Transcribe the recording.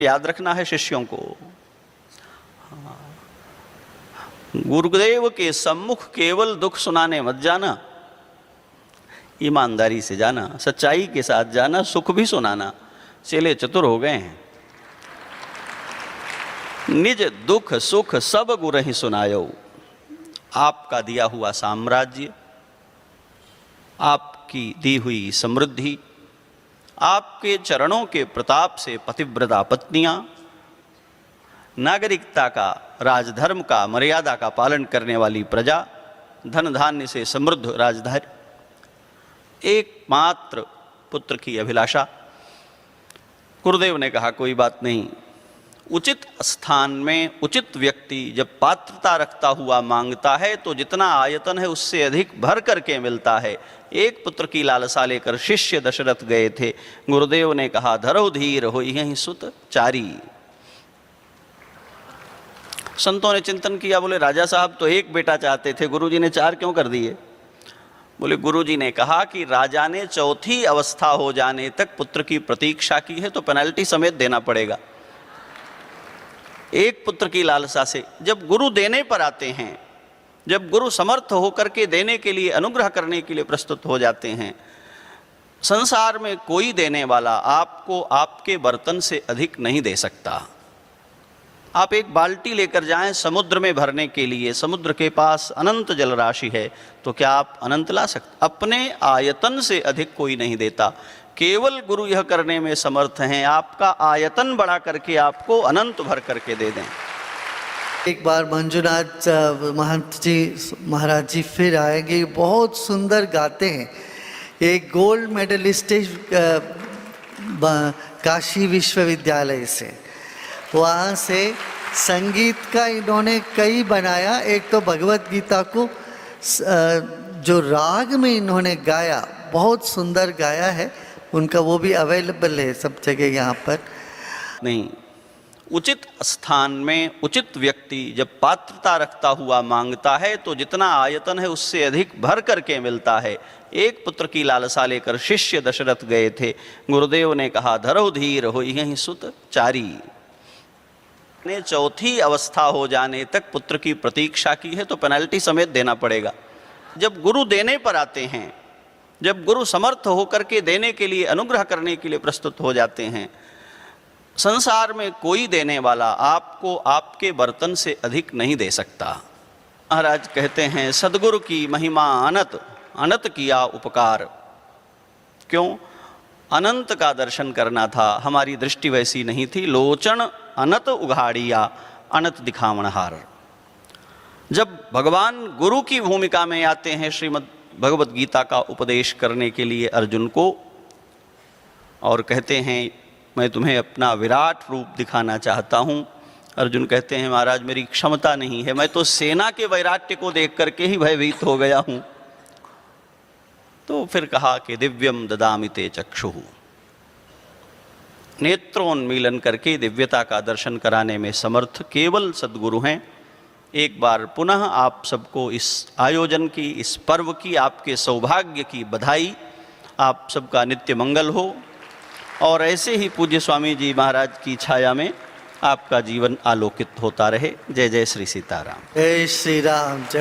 याद रखना है शिष्यों को। गुरुदेव के सम्मुख केवल दुख सुनाने मत जाना, ईमानदारी से जाना, सच्चाई के साथ जाना, सुख भी सुनाना। चेले चतुर हो गए हैं। निज दुख सुख सब गुरु ही सुनायो। आपका दिया हुआ साम्राज्य, आपकी दी हुई समृद्धि, आपके चरणों के प्रताप से पतिव्रता पत्नियां, नागरिकता का, राजधर्म का, मर्यादा का पालन करने वाली प्रजा, धन धान्य से समृद्ध राजधानी, एकमात्र पुत्र की अभिलाषा। गुरुदेव ने कहा कोई बात नहीं, उचित स्थान में उचित व्यक्ति जब पात्रता रखता हुआ मांगता है तो जितना आयतन है उससे अधिक भर करके मिलता है। एक पुत्र की लालसा लेकर शिष्य दशरथ गए थे। गुरुदेव ने कहा धरो धीर होई यहीं सुत चारी। संतों ने चिंतन किया, बोले राजा साहब तो एक बेटा चाहते थे, गुरुजी ने 4 क्यों कर दिए? बोले गुरुजी ने कहा कि राजा ने चौथी अवस्था हो जाने तक पुत्र की प्रतीक्षा की है तो पेनल्टी समेत देना पड़ेगा। एक पुत्र की लालसा से जब गुरु देने पर आते हैं, जब गुरु समर्थ होकर के देने के लिए, अनुग्रह करने के लिए प्रस्तुत हो जाते हैं, संसार में कोई देने वाला आपको आपके बर्तन से अधिक नहीं दे सकता। आप एक बाल्टी लेकर जाएं समुद्र में भरने के लिए, समुद्र के पास अनंत जल राशि है, तो क्या आप अनंत ला सकते? अपने आयतन से अधिक कोई नहीं देता। केवल गुरु यह करने में समर्थ हैं, आपका आयतन बढ़ा करके आपको अनंत भर करके दे दें। एक बार मंजुनाथ महंत जी महाराज जी फिर आएंगे, बहुत सुंदर गाते हैं। एक गोल्ड मेडलिस्ट काशी विश्वविद्यालय से, वहाँ से संगीत का इन्होंने कई बनाया। एक तो भगवत गीता को जो राग में इन्होंने गाया, बहुत सुंदर गाया है उनका, वो भी अवेलेबल है सब जगह यहाँ पर। नहीं, उचित स्थान में उचित व्यक्ति जब पात्रता रखता हुआ मांगता है तो जितना आयतन है उससे अधिक भर करके मिलता है। एक पुत्र की लालसा लेकर शिष्य दशरथ गए थे। गुरुदेव ने कहा धरो धीर होई यहीं सुत चारी। ने चौथी अवस्था हो जाने तक पुत्र की प्रतीक्षा की है तो पेनल्टी समेत देना पड़ेगा। जब गुरु देने पर आते हैं, जब गुरु समर्थ होकर के देने के लिए, अनुग्रह करने के लिए प्रस्तुत हो जाते हैं, संसार में कोई देने वाला आपको आपके बर्तन से अधिक नहीं दे सकता। महाराज कहते हैं सदगुरु की महिमा अनंत, अनंत किया उपकार। क्यों? अनंत का दर्शन करना था, हमारी दृष्टि वैसी नहीं थी। लोचन अनंत उघाड़िया अनंत दिखावनहार। जब भगवान गुरु की भूमिका में आते हैं श्रीमद् भगवत गीता का उपदेश करने के लिए अर्जुन को, और कहते हैं मैं तुम्हें अपना विराट रूप दिखाना चाहता हूँ। अर्जुन कहते हैं महाराज मेरी क्षमता नहीं है, मैं तो सेना के वैराट्य को देख करके ही भयभीत हो गया हूँ। तो फिर कहा कि दिव्यम ददामि ते चक्षुः, नेत्रोन्मीलन करके दिव्यता का दर्शन कराने में समर्थ केवल सद्गुरु हैं। एक बार पुनः आप सबको इस आयोजन की, इस पर्व की, आपके सौभाग्य की बधाई। आप सबका नित्य मंगल हो और ऐसे ही पूज्य स्वामी जी महाराज की छाया में आपका जीवन आलोकित होता रहे। जय जय श्री सीताराम। जय श्री राम। जय